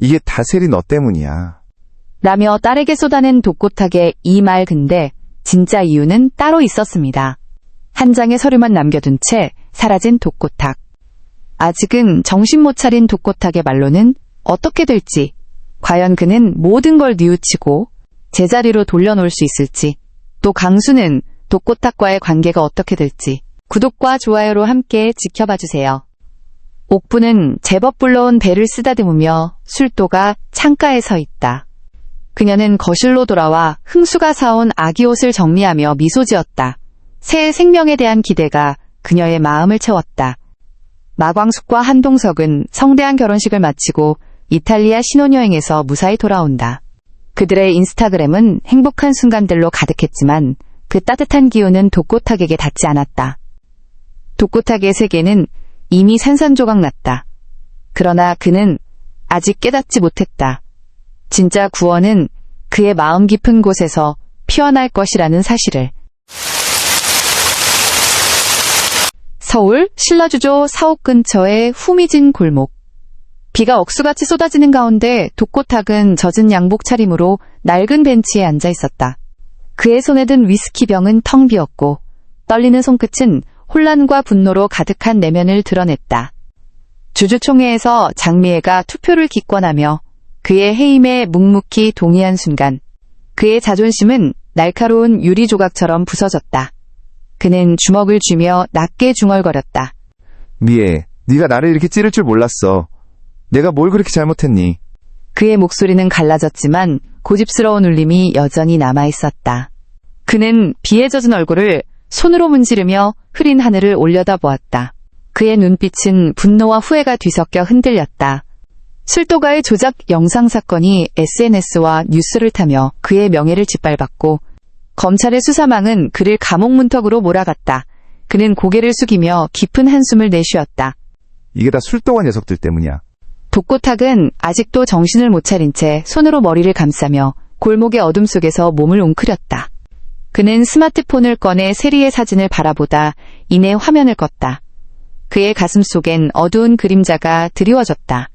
이게 다 세리 너 때문이야. 라며 딸에게 쏟아낸 독고탁의 이 말 근데 진짜 이유는 따로 있었습니다. 한 장의 서류만 남겨둔 채 사라진 독고탁. 아직은 정신 못 차린 독고탁의 말로는 어떻게 될지, 과연 그는 모든 걸 뉘우치고 제자리로 돌려놓을 수 있을지, 또 강수는 독고탁과의 관계가 어떻게 될지 구독과 좋아요로 함께 지켜봐주세요. 옥부는 제법 불러온 배를 쓰다듬으며 술도가 창가에 서 있다. 그녀는 거실로 돌아와 흥수가 사온 아기 옷을 정리하며 미소 지었다. 새 생명에 대한 기대가 그녀의 마음을 채웠다. 마광숙과 한동석은 성대한 결혼식을 마치고 이탈리아 신혼여행에서 무사히 돌아온다. 그들의 인스타그램은 행복한 순간들로 가득했지만 그 따뜻한 기운은 독고탁에게 닿지 않았다. 독고탁의 세계는 이미 산산조각 났다. 그러나 그는 아직 깨닫지 못했다. 진짜 구원은 그의 마음 깊은 곳에서 피어날 것이라는 사실을. 서울 신라주조 사옥 근처의 후미진 골목. 비가 억수같이 쏟아지는 가운데 독고탁은 젖은 양복 차림으로 낡은 벤치에 앉아 있었다. 그의 손에 든 위스키병은 텅 비었고 떨리는 손끝은 혼란과 분노로 가득한 내면을 드러냈다. 주주총회에서 장미애가 투표를 기권하며 그의 해임에 묵묵히 동의한 순간 그의 자존심은 날카로운 유리 조각처럼 부서졌다. 그는 주먹을 쥐며 낮게 중얼거렸다. 미애, 네가 나를 이렇게 찌를 줄 몰랐어. 내가 뭘 그렇게 잘못했니? 그의 목소리는 갈라졌지만 고집스러운 울림이 여전히 남아있었다. 그는 비에 젖은 얼굴을 손으로 문지르며 흐린 하늘을 올려다보았다. 그의 눈빛은 분노와 후회가 뒤섞여 흔들렸다. 술도가의 조작 영상 사건이 SNS와 뉴스를 타며 그의 명예를 짓밟았고 검찰의 수사망은 그를 감옥 문턱으로 몰아갔다. 그는 고개를 숙이며 깊은 한숨을 내쉬었다. 이게 다 술도가 녀석들 때문이야. 독고탁은 아직도 정신을 못 차린 채 손으로 머리를 감싸며 골목의 어둠 속에서 몸을 웅크렸다. 그는 스마트폰을 꺼내 세리의 사진을 바라보다 이내 화면을 껐다. 그의 가슴 속엔 어두운 그림자가 드리워졌다.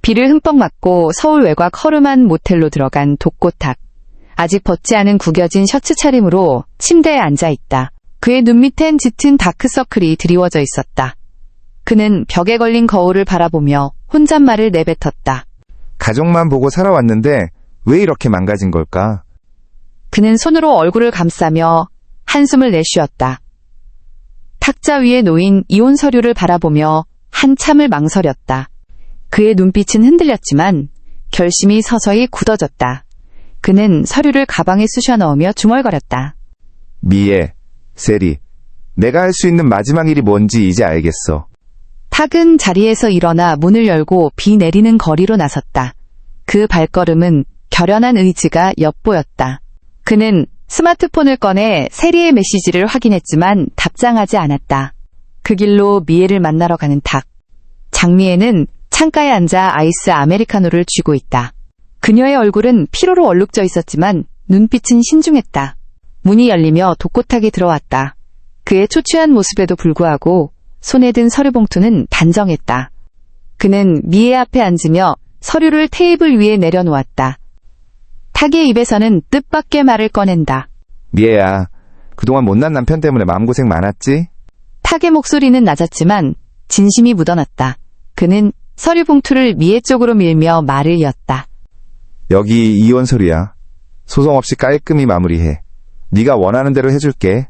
비를 흠뻑 맞고 서울 외곽 허름한 모텔로 들어간 독고탁. 아직 벗지 않은 구겨진 셔츠 차림으로 침대에 앉아있다. 그의 눈 밑엔 짙은 다크서클이 드리워져 있었다. 그는 벽에 걸린 거울을 바라보며 혼잣말을 내뱉었다. 가족만 보고 살아왔는데 왜 이렇게 망가진 걸까? 그는 손으로 얼굴을 감싸며 한숨을 내쉬었다. 탁자 위에 놓인 이혼 서류를 바라보며 한참을 망설였다. 그의 눈빛은 흔들렸지만 결심이 서서히 굳어졌다. 그는 서류를 가방에 쑤셔 넣으며 중얼거렸다. 미애, 세리, 내가 할 수 있는 마지막 일이 뭔지 이제 알겠어. 탁은 자리에서 일어나 문을 열고 비 내리는 거리로 나섰다. 그 발걸음은 결연한 의지가 엿보였다. 그는 스마트폰을 꺼내 세리의 메시지를 확인했지만 답장하지 않았다. 그 길로 미애를 만나러 가는 탁. 장미애는 창가에 앉아 아이스 아메리카노를 쥐고 있다. 그녀의 얼굴은 피로로 얼룩져 있었지만 눈빛은 신중했다. 문이 열리며 독고탁이 들어왔다. 그의 초췌한 모습에도 불구하고 손에 든 서류 봉투는 단정했다. 그는 미애 앞에 앉으며 서류를 테이블 위에 내려놓았다. 탁의 입에서는 뜻밖의 말을 꺼낸다. 미애야, 그동안 못난 남편 때문에 마음고생 많았지? 탁의 목소리는 낮았지만 진심이 묻어났다. 그는 서류 봉투를 미애 쪽으로 밀며 말을 이었다. 여기 이혼 서류야. 소송 없이 깔끔히 마무리해. 네가 원하는 대로 해줄게.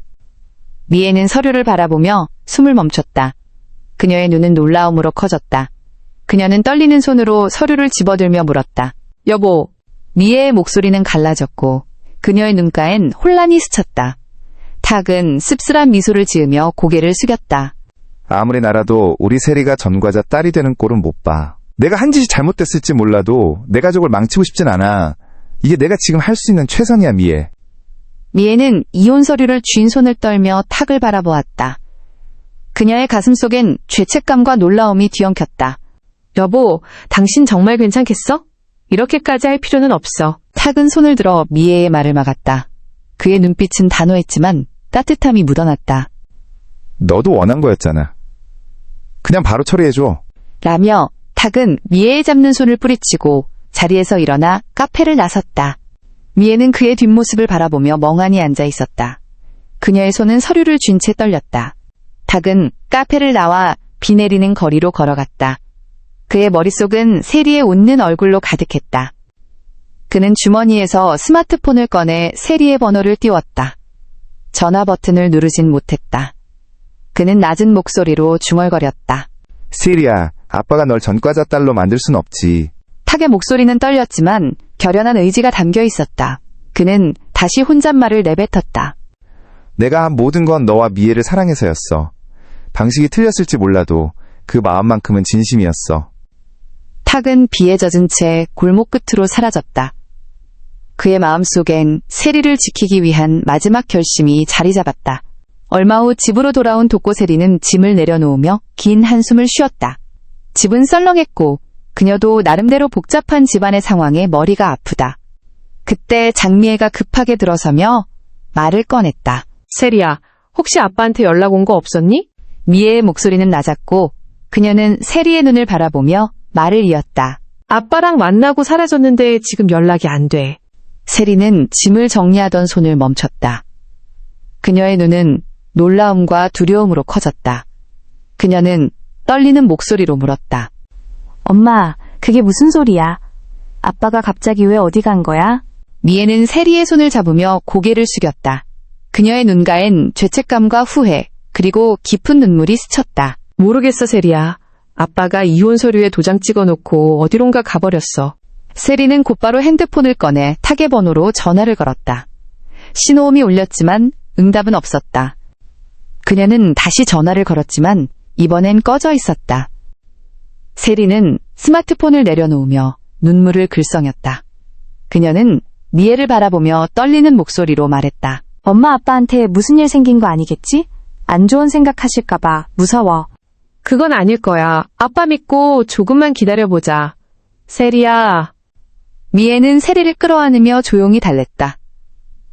미애는 서류를 바라보며 숨을 멈췄다. 그녀의 눈은 놀라움으로 커졌다. 그녀는 떨리는 손으로 서류를 집어들며 물었다. 여보. 미애의 목소리는 갈라졌고 그녀의 눈가엔 혼란이 스쳤다. 탁은 씁쓸한 미소를 지으며 고개를 숙였다. 아무리 나라도 우리 세리가 전과자 딸이 되는 꼴은 못 봐. 내가 한 짓이 잘못됐을지 몰라도 내 가족을 망치고 싶진 않아. 이게 내가 지금 할 수 있는 최선이야, 미애. 미애는 이혼 서류를 쥔 손을 떨며 탁을 바라보았다. 그녀의 가슴 속엔 죄책감과 놀라움이 뒤엉켰다. 여보, 당신 정말 괜찮겠어? 이렇게까지 할 필요는 없어. 탁은 손을 들어 미애의 말을 막았다. 그의 눈빛은 단호했지만 따뜻함이 묻어났다. 너도 원한 거였잖아. 그냥 바로 처리해줘. 라며 탁은 미애의 잡는 손을 뿌리치고 자리에서 일어나 카페를 나섰다. 미애는 그의 뒷모습을 바라보며 멍하니 앉아 있었다. 그녀의 손은 서류를 쥔 채 떨렸다. 탁은 카페를 나와 비 내리는 거리로 걸어갔다. 그의 머릿속은 세리의 웃는 얼굴로 가득했다. 그는 주머니에서 스마트폰을 꺼내 세리의 번호를 띄웠다. 전화 버튼을 누르진 못했다. 그는 낮은 목소리로 중얼거렸다. 세리야, 아빠가 널 전과자 딸로 만들 순 없지. 탁의 목소리는 떨렸지만 결연한 의지가 담겨 있었다. 그는 다시 혼잣말을 내뱉었다. 내가 한 모든 건 너와 미애를 사랑해서였어. 방식이 틀렸을지 몰라도 그 마음만큼은 진심이었어. 탁은 비에 젖은 채 골목 끝으로 사라졌다. 그의 마음속엔 세리를 지키기 위한 마지막 결심이 자리 잡았다. 얼마 후 집으로 돌아온 독고세리는 짐을 내려놓으며 긴 한숨을 쉬었다. 집은 썰렁했고 그녀도 나름대로 복잡한 집안의 상황에 머리가 아프다. 그때 장미애가 급하게 들어서며 말을 꺼냈다. 세리야, 혹시 아빠한테 연락 온 거 없었니? 미애의 목소리는 낮았고 그녀는 세리의 눈을 바라보며 말을 이었다. 아빠랑 만나고 사라졌는데 지금 연락이 안 돼. 세리는 짐을 정리하던 손을 멈췄다. 그녀의 눈은 놀라움과 두려움으로 커졌다. 그녀는 떨리는 목소리로 물었다. 엄마, 그게 무슨 소리야? 아빠가 갑자기 왜 어디 간 거야? 미애는 세리의 손을 잡으며 고개를 숙였다. 그녀의 눈가엔 죄책감과 후회, 그리고 깊은 눈물이 스쳤다. 모르겠어, 세리야. 아빠가 이혼 서류에 도장 찍어놓고 어디론가 가버렸어. 세리는 곧바로 핸드폰을 꺼내 탁의 번호로 전화를 걸었다. 신호음이 울렸지만 응답은 없었다. 그녀는 다시 전화를 걸었지만 이번엔 꺼져 있었다. 세리는 스마트폰을 내려놓으며 눈물을 글썽였다. 그녀는 미애를 바라보며 떨리는 목소리로 말했다. 엄마 아빠한테 무슨 일 생긴 거 아니겠지? 안 좋은 생각하실까봐 무서워. 그건 아닐 거야. 아빠 믿고 조금만 기다려보자. 세리야. 미애는 세리를 끌어안으며 조용히 달랬다.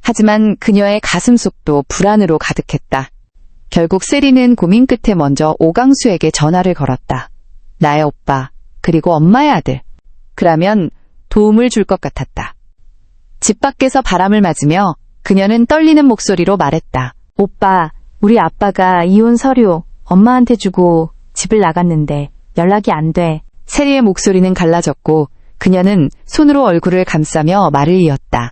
하지만 그녀의 가슴속도 불안으로 가득했다. 결국 세리는 고민 끝에 먼저 오강수에게 전화를 걸었다. 나의 오빠, 그리고 엄마의 아들. 그라면 도움을 줄 것 같았다. 집 밖에서 바람을 맞으며 그녀는 떨리는 목소리로 말했다. 오빠, 우리 아빠가 이혼 서류 엄마한테 주고 집을 나갔는데 연락이 안 돼. 세리의 목소리는 갈라졌고 그녀는 손으로 얼굴을 감싸며 말을 이었다.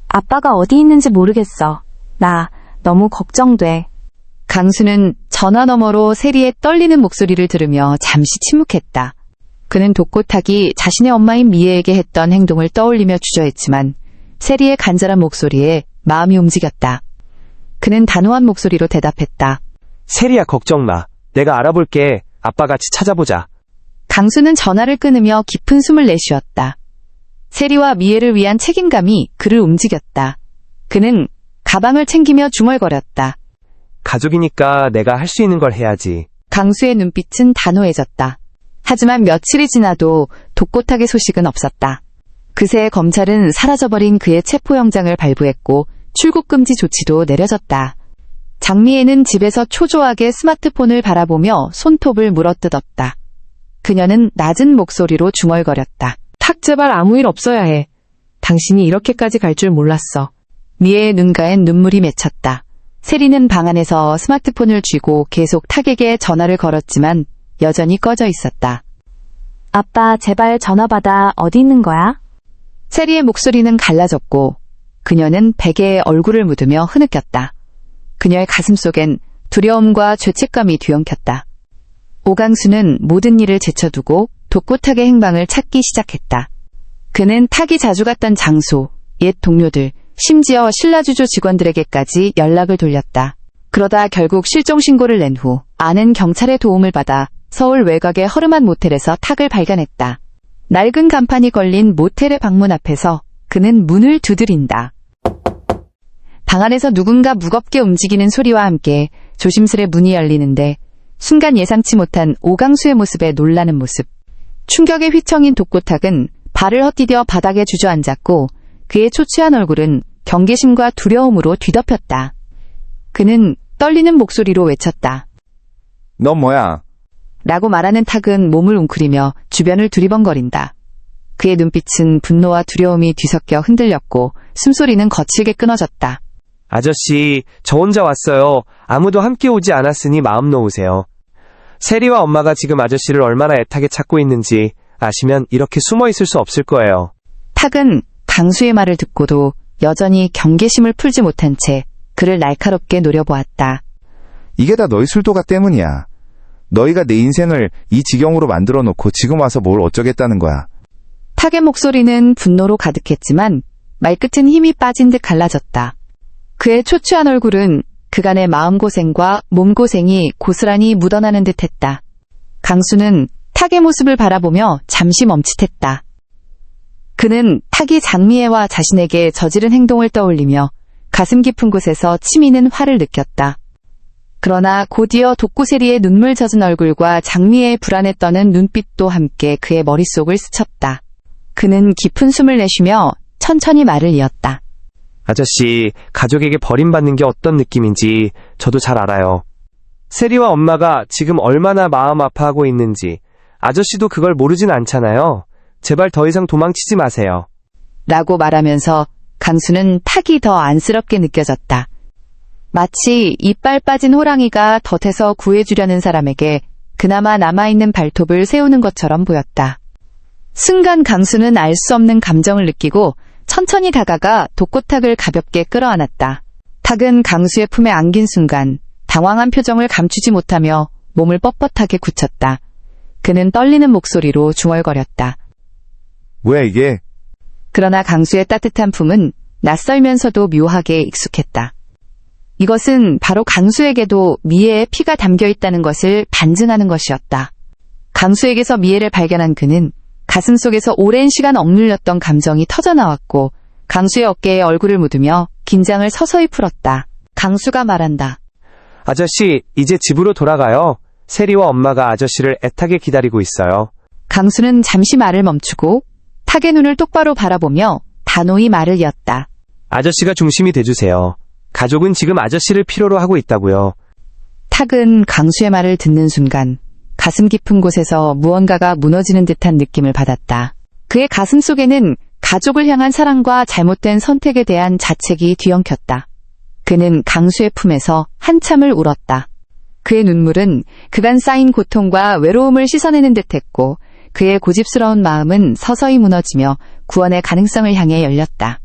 아빠가 어디 있는지 모르겠어. 나 너무 걱정돼. 강수는 전화 너머로 세리의 떨리는 목소리를 들으며 잠시 침묵했다. 그는 독고탁이 자신의 엄마인 미애에게 했던 행동을 떠올리며 주저했지만 세리의 간절한 목소리에 마음이 움직였다. 그는 단호한 목소리로 대답했다. 세리야, 걱정 마. 내가 알아볼게. 아빠 같이 찾아보자. 강수는 전화를 끊으며 깊은 숨을 내쉬었다. 세리와 미애를 위한 책임감이 그를 움직였다. 그는 가방을 챙기며 중얼거렸다. 가족이니까 내가 할 수 있는 걸 해야지. 강수의 눈빛은 단호해졌다. 하지만 며칠이 지나도 독고탁의 소식은 없었다. 그새 검찰은 사라져버린 그의 체포영장을 발부했고 출국금지 조치도 내려졌다. 장미애는 집에서 초조하게 스마트폰을 바라보며 손톱을 물어뜯었다. 그녀는 낮은 목소리로 중얼거렸다. 탁 제발 아무 일 없어야 해. 당신이 이렇게까지 갈 줄 몰랐어. 미애의 눈가엔 눈물이 맺혔다. 세리는 방 안에서 스마트폰을 쥐고 계속 탁에게 전화를 걸었지만 여전히 꺼져 있었다. 아빠 제발 전화 받아. 어디 있는 거야? 세리의 목소리는 갈라졌고 그녀는 베개에 얼굴을 묻으며 흐느꼈다. 그녀의 가슴속엔 두려움과 죄책감이 뒤엉켰다. 오강수는 모든 일을 제쳐두고 독고탁의 행방을 찾기 시작했다. 그는 탁이 자주 갔던 장소, 옛 동료들, 심지어 신라주조 직원들에게까지 연락을 돌렸다. 그러다 결국 실종신고를 낸 후 아는 경찰의 도움을 받아 서울 외곽의 허름한 모텔에서 탁을 발견했다. 낡은 간판이 걸린 모텔의 방문 앞에서 그는 문을 두드린다. 방 안에서 누군가 무겁게 움직이는 소리와 함께 조심스레 문이 열리는데 순간 예상치 못한 오강수의 모습에 놀라는 모습. 충격에 휘청인 독고탁은 발을 헛디뎌 바닥에 주저앉았고 그의 초췌한 얼굴은 경계심과 두려움으로 뒤덮였다. 그는 떨리는 목소리로 외쳤다. 넌 뭐야? 라고 말하는 탁은 몸을 웅크리며 주변을 두리번거린다. 그의 눈빛은 분노와 두려움이 뒤섞여 흔들렸고 숨소리는 거칠게 끊어졌다. 아저씨, 저 혼자 왔어요. 아무도 함께 오지 않았으니 마음 놓으세요. 세리와 엄마가 지금 아저씨를 얼마나 애타게 찾고 있는지 아시면 이렇게 숨어 있을 수 없을 거예요. 탁은 강수의 말을 듣고도 여전히 경계심을 풀지 못한 채 그를 날카롭게 노려보았다. 이게 다 너희 술도가 때문이야. 너희가 내 인생을 이 지경으로 만들어 놓고 지금 와서 뭘 어쩌겠다는 거야. 탁의 목소리는 분노로 가득했지만 말끝은 힘이 빠진 듯 갈라졌다. 그의 초췌한 얼굴은 그간의 마음고생과 몸고생이 고스란히 묻어나는 듯했다. 강수는 탁의 모습을 바라보며 잠시 멈칫했다. 그는 탁이 장미애와 자신에게 저지른 행동을 떠올리며 가슴 깊은 곳에서 치미는 화를 느꼈다. 그러나 곧이어 독고세리의 눈물 젖은 얼굴과 장미애의 불안에 떠는 눈빛도 함께 그의 머릿속을 스쳤다. 그는 깊은 숨을 내쉬며 천천히 말을 이었다. 아저씨, 가족에게 버림받는 게 어떤 느낌인지 저도 잘 알아요. 세리와 엄마가 지금 얼마나 마음 아파하고 있는지 아저씨도 그걸 모르진 않잖아요. 제발 더 이상 도망치지 마세요. 라고 말하면서 강수는 탁이 더 안쓰럽게 느껴졌다. 마치 이빨 빠진 호랑이가 덫에서 구해주려는 사람에게 그나마 남아있는 발톱을 세우는 것처럼 보였다. 순간 강수는 알 수 없는 감정을 느끼고 천천히 다가가 독고탁을 가볍게 끌어안았다. 탁은 강수의 품에 안긴 순간 당황한 표정을 감추지 못하며 몸을 뻣뻣하게 굳혔다. 그는 떨리는 목소리로 중얼거렸다. 뭐야 이게? 그러나 강수의 따뜻한 품은 낯설면서도 묘하게 익숙했다. 이것은 바로 강수에게도 미애의 피가 담겨 있다는 것을 반증하는 것이었다. 강수에게서 미애를 발견한 그는 가슴속에서 오랜 시간 억눌렸던 감정이 터져나왔고 강수의 어깨에 얼굴을 묻으며 긴장을 서서히 풀었다. 강수가 말한다. 아저씨, 이제 집으로 돌아가요. 세리와 엄마가 아저씨를 애타게 기다리고 있어요. 강수는 잠시 말을 멈추고 탁의 눈을 똑바로 바라보며 단호히 말을 이었다. 아저씨가 중심이 돼주세요. 가족은 지금 아저씨를 필요로 하고 있다고요. 탁은 강수의 말을 듣는 순간 가슴 깊은 곳에서 무언가가 무너지는 듯한 느낌을 받았다. 그의 가슴 속에는 가족을 향한 사랑과 잘못된 선택에 대한 자책이 뒤엉켰다. 그는 강수의 품에서 한참을 울었다. 그의 눈물은 그간 쌓인 고통과 외로움을 씻어내는 듯했고 그의 고집스러운 마음은 서서히 무너지며 구원의 가능성을 향해 열렸다.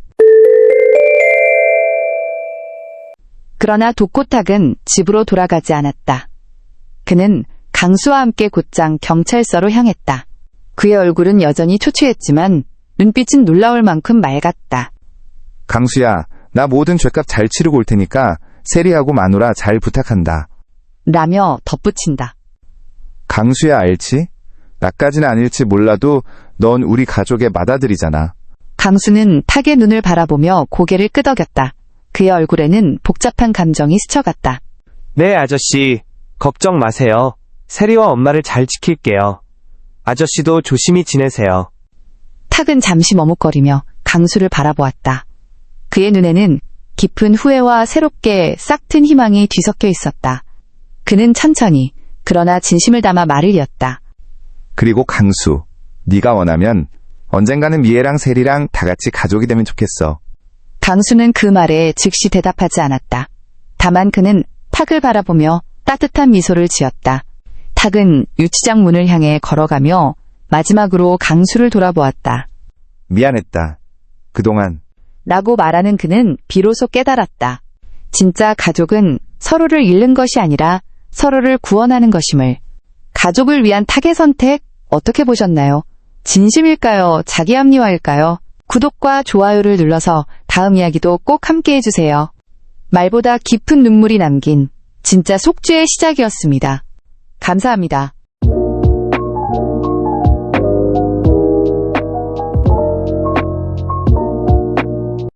그러나 독고탁은 집으로 돌아가지 않았다. 그는 강수와 함께 곧장 경찰서로 향했다. 그의 얼굴은 여전히 초췌했지만 눈빛은 놀라울 만큼 맑았다. 강수야, 나 모든 죄값 잘 치르고 올 테니까 세리하고 마누라 잘 부탁한다. 라며 덧붙인다. 강수야 알지? 나까지는 아닐지 몰라도 넌 우리 가족의 맏아들이잖아. 강수는 탁의 눈을 바라보며 고개를 끄덕였다. 그의 얼굴에는 복잡한 감정이 스쳐갔다. 네, 아저씨. 걱정 마세요. 세리와 엄마를 잘 지킬게요. 아저씨도 조심히 지내세요. 탁은 잠시 머뭇거리며 강수를 바라보았다. 그의 눈에는 깊은 후회와 새롭게 싹튼 희망이 뒤섞여 있었다. 그는 천천히 그러나 진심을 담아 말을 이었다. 그리고 강수, 네가 원하면 언젠가는 미애랑 세리랑 다 같이 가족이 되면 좋겠어. 강수는 그 말에 즉시 대답하지 않았다. 다만 그는 탁을 바라보며 따뜻한 미소를 지었다. 탁은 유치장 문을 향해 걸어가며 마지막으로 강수를 돌아보았다. 미안했다. 그동안. 라고 말하는 그는 비로소 깨달았다. 진짜 가족은 서로를 잃는 것이 아니라 서로를 구원하는 것임을. 가족을 위한 탁의 선택 어떻게 보셨나요? 진심일까요? 자기 합리화일까요? 구독과 좋아요를 눌러서 다음 이야기도 꼭 함께 해주세요. 말보다 깊은 눈물이 남긴 진짜 속죄의 시작이었습니다. 감사합니다.